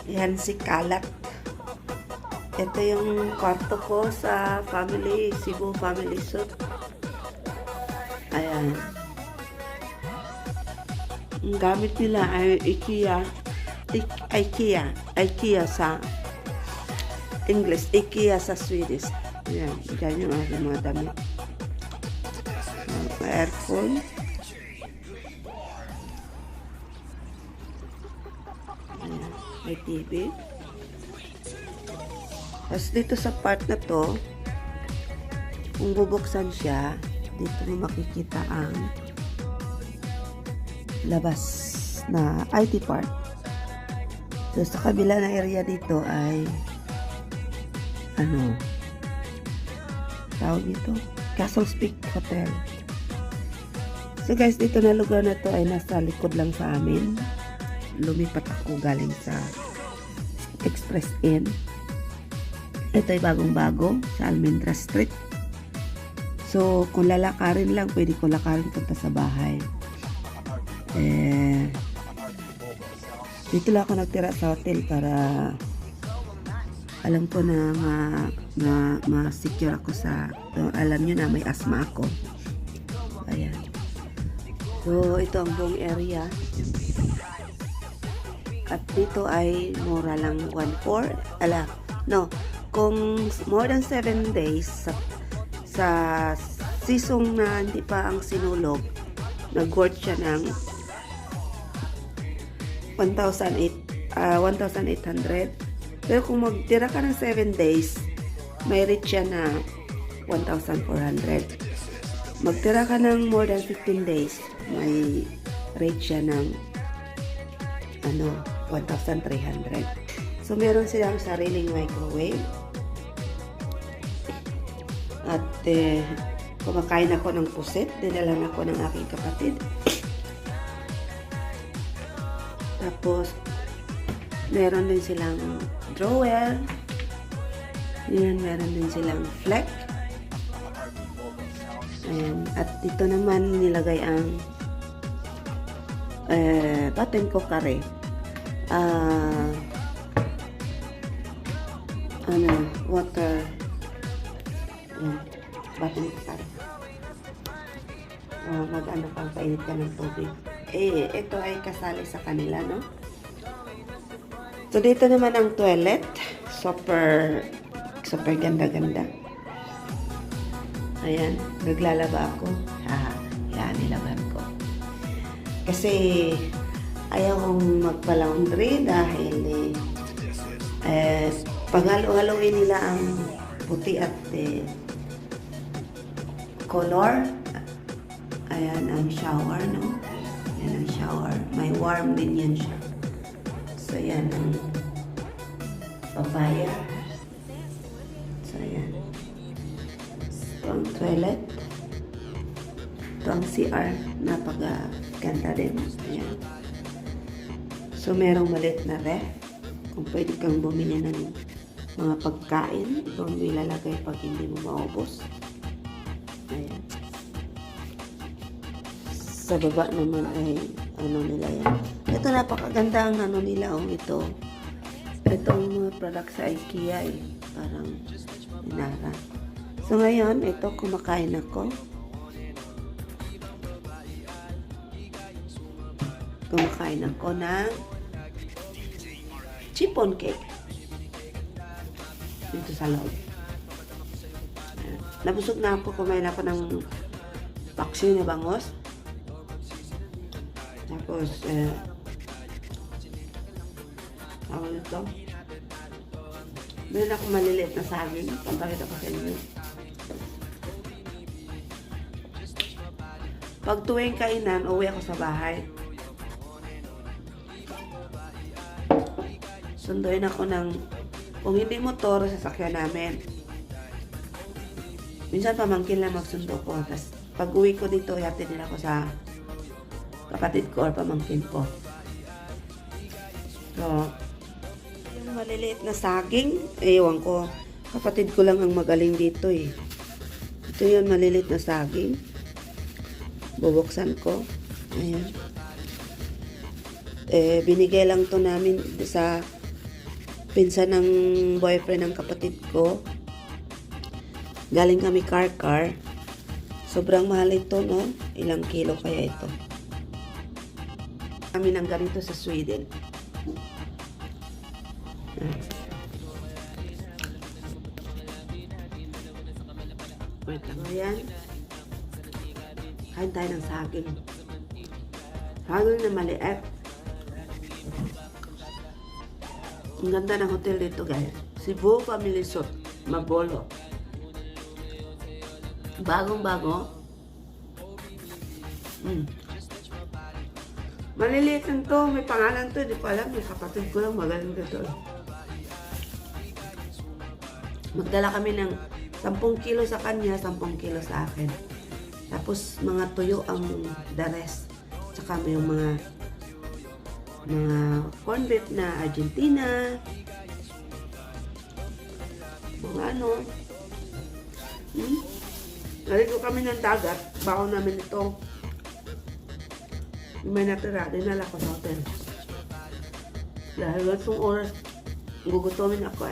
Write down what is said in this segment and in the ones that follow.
Yan si Kalat. Ito yung kwarto ko sa family, Cebu Family Suite. Ayan. Ang gamit nila ay IKEA sa English, IKEA sa Swedish. Ayan, dyan yung aking mga damit. May aircon. Ayan, may TV. Tapos dito sa part na to, kung bubuksan siya, dito mo makikita ang labas na IT part. So sa kabila na area dito ay tawag dito, Castles Peak Hotel. So guys, dito na lugar na to ay nasa likod lang sa amin. Lumipat ako galing sa Express Inn. Ito ay bagong-bago sa Almendra Street. So, kung lalakarin lang, pwede ko lakarin punta sa bahay. Dito lang ako nagtira sa hotel para alam ko na ma-secure ako sa, alam nyo na may asthma ako. Ayan. So, ito ang buong area. At dito ay mura lang 1/4. Kung more than 7 days sa season na hindi pa ang sinulog, nag-worth siya ng 1,800. Pero kung magtira ka ng 7 days, may rate siya na 1,400. Magtira ka ng more than 15 days, may rate siya ng 1,300. So, meron silang sariling microwave. At kumakain ako ng puset. Dinalan ako ng aking kapatid. Tapos, meron din silang drawer. Yan, meron din silang fleck. Ayan. At dito naman nilagay ang button ko kare. Water. Yan. Button ko kare. Pang painit ka ng tubig. Ito ay kasali sa kanila, no? So, dito naman ang toilet. Super ganda-ganda. Ayan. Naglalaba ako. Yan, nilaban ko. Kasi, ayaw kong magpa-laundry dahil paghalo-haloin nila ang puti at color. Ayan ang shower, no? Ayan ang shower. May warm din yan siya. So, ayan ang papaya. So, ayan. Ito ang toilet. Ito ang CR. Napagaganda din. Ayan. So, merong maliit na ref. Kung pwede kang bumili ng mga pagkain, doon mo ilalagay pag hindi mo maubos. Ayan. Sa baba naman ay nila yan. Ito napakaganda ang nila. Ito. Itong mga product sa IKEA parang inara. So ngayon, ito kumakain ako. Kumakain ako ng chiffon cake. Dito sa loob. Nabusog na ako. Kumain ako ng paksiw na bangos. Tapos, tawag ito. Meron ako maliliit na saging. Pagkakita ko sa inyo. Pag tuwing kainan, uwi ako sa bahay. Sunduin ako ng, kung hindi motor, sasakyan namin. Minsan pamangkin lang magsundo ko. Tapos pag uwi ko dito, hatid nila ako sa kapatid ko or pamangkin ko. So, yung maliliit na saging, ewan ko. Kapatid ko lang ang magaling dito eh. Ito yun, maliliit na saging. Bubuksan ko. Ayan. Binigay lang to namin sa pinsan ng boyfriend ng kapatid ko. Galing kami car. Sobrang mahal ito, no? Ilang kilo kaya ito? Kami ng ganito sa Sweden. Wait lang. Ayan. Kain tayo ng saging. Saging na maliit. Ang ganda ng hotel dito, guys. Cebu Family Suite, Mabolo. Bagong-bago. Maliliit lang to. May pangalan to. Di ko alam. Yung kapatid ko lang magaling dito. Magdala kami ng 10 kilo sa kanya, 10 kilo sa akin. Tapos mga tuyo ang the rest. Tsaka may yung mga corn beef na Argentina. Mga ano. Naligo kami ng dagat. Baon namin ito. May natira. Dinala ko sa hotel. Dahil itong oras, gugutomin ako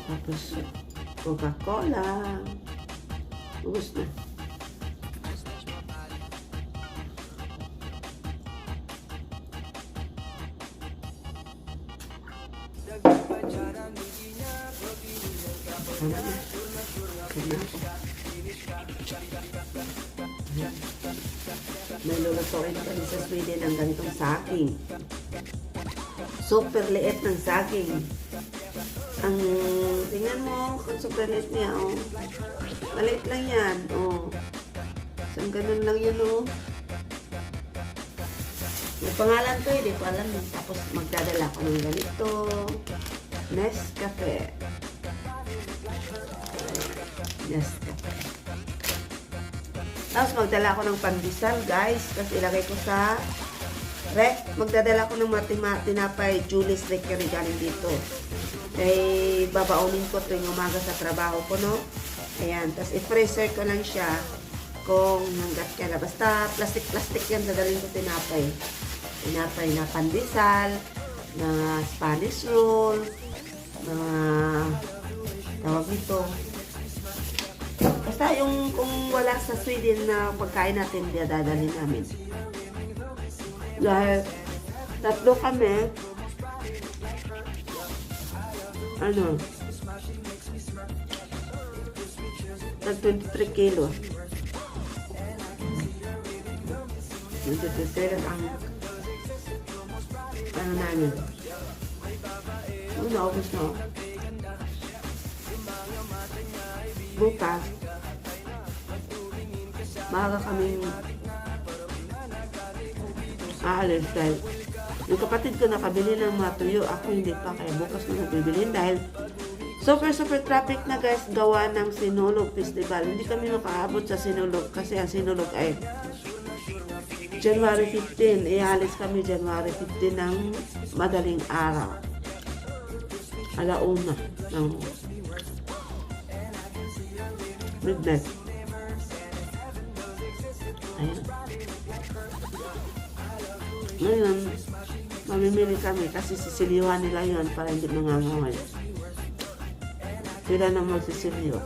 Tapos, Coca-Cola. Ubus na. May lulutuin kami sa Sweden ng ganitong saging. Super liit ng saging. Ang tingnan mo kung super liit niya, oh. Maliit lang yan, oh. Isang ganun lang yan, oh. May pangalan to, hindi ko alam. Tapos magdadala ko ng ganito. Nescafe. Nescafe. Tapos magdala ko ng pandesal, guys. Kasi ilagay ko sa ref. Magdadala ko ng tinapay Julie's Bakery galing dito. Kaya babaunin ko tuwing umaga sa trabaho ko, no? Ayan. Tapos i-freezer ko lang siya kung hanggat kaya. Basta plastic-plastic yan. Dadalhin ko tinapay. Tinapay na pandesal, na Spanish roll, na tawag ito. Basta yung kung wala sa Sweden na pagkain natin, dadalhin namin. Dahil tatlo kami, nag 23 kilo. 23 ang namin. Naubos na. Bukas, maaga kami aalis dahil yung kapatid ko nakabili ng mga tuyo. Ako hindi pa, kaya bukas na nabibilin dahil super traffic na, guys, gawa ng Sinulog Festival. Hindi kami makaabot sa Sinulog kasi ang Sinulog ay January 15. Ialis kami January 15 ng madaling araw. Alauna ng midnight. Ayan. Ngayon, mamimili kami kasi sisiliwan nila yon para hindi mangangaway. Sila na magsisilyo.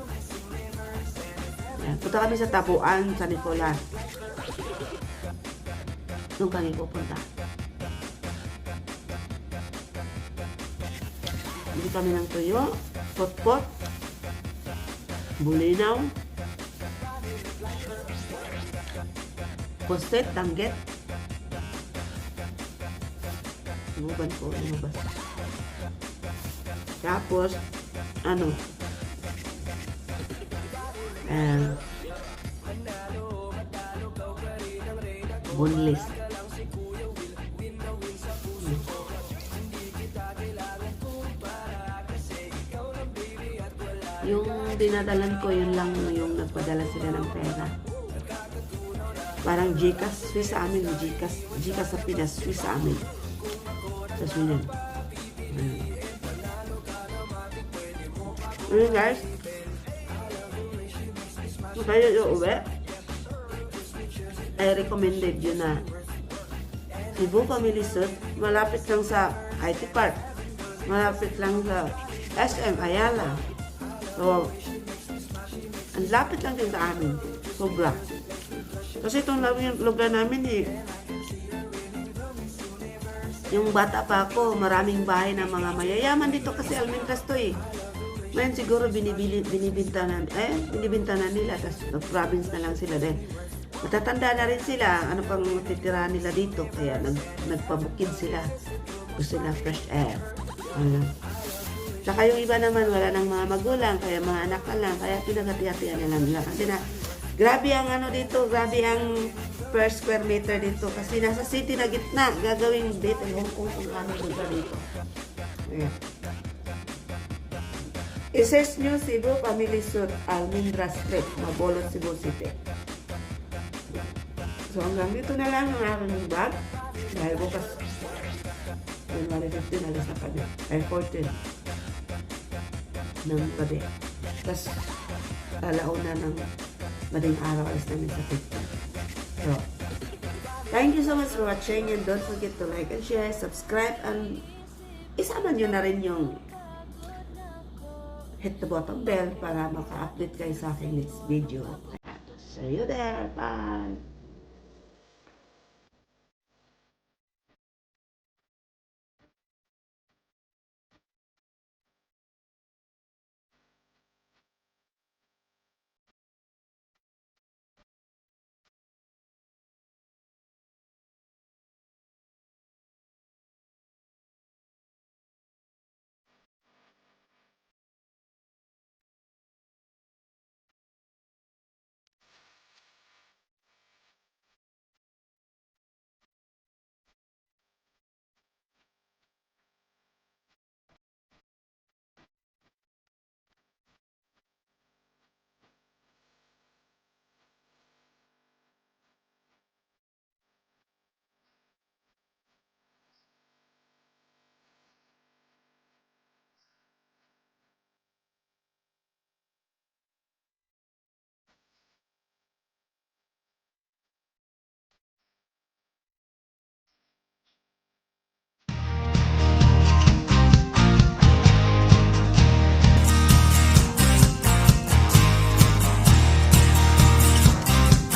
Ayan. Punta kami sa Tabuan, sa Nicolas. Doon kami pupunta. Bili kami ng tuyo, pot-pot, bulinaw, postet, tangget. Inuban ko, inubas. Tapos, boneless. Yung dinadalan ko, yun lang yung nagpadala sila ng pera. Parang Gcash, Swiss sa amin. Gcash sa Pinas, Swiss sa amin. Sa Sweden. Ayun, guys. Kung kayo yung uwi, I recommended yun na Cebu Family Suite, malapit lang sa IT Park. Malapit lang sa SM Ayala. So, ang lapit lang din sa amin. Sobra. Kasi itong lugar namin yung bata pa ako, maraming bahay ng mga mayayaman dito kasi Almendras to Ngayon siguro binibinta na nila, tapos province na lang sila dahil matatanda na rin sila, ano pang matitira nila dito, kaya nagpabukid sila, gusto na fresh air. Saka yung iba naman, wala ng mga magulang, kaya mga anak ka lang, kaya pinagati-hatian na lang nila. Kasi grabe ang dito, grabe ang per square meter dito, kasi nasa city na gitna, gagawing dito, Hong Kong kung ano dito. Ayan. I-search nyo Cebu Family Suite, Almendras Street, Mabolot, Cebu City. So hanggang dito na lang ang aking vlog. Dahil bukas January 15 alas na kami. Ay 14 ng gabi. Tapos alauna ng madaling araw alas namin sa 15. So thank you so much for watching, and don't forget to like and share, subscribe, and isama nyo na rin yung hit the button bell para maka-update kayo sa aking next video. See you there. Bye!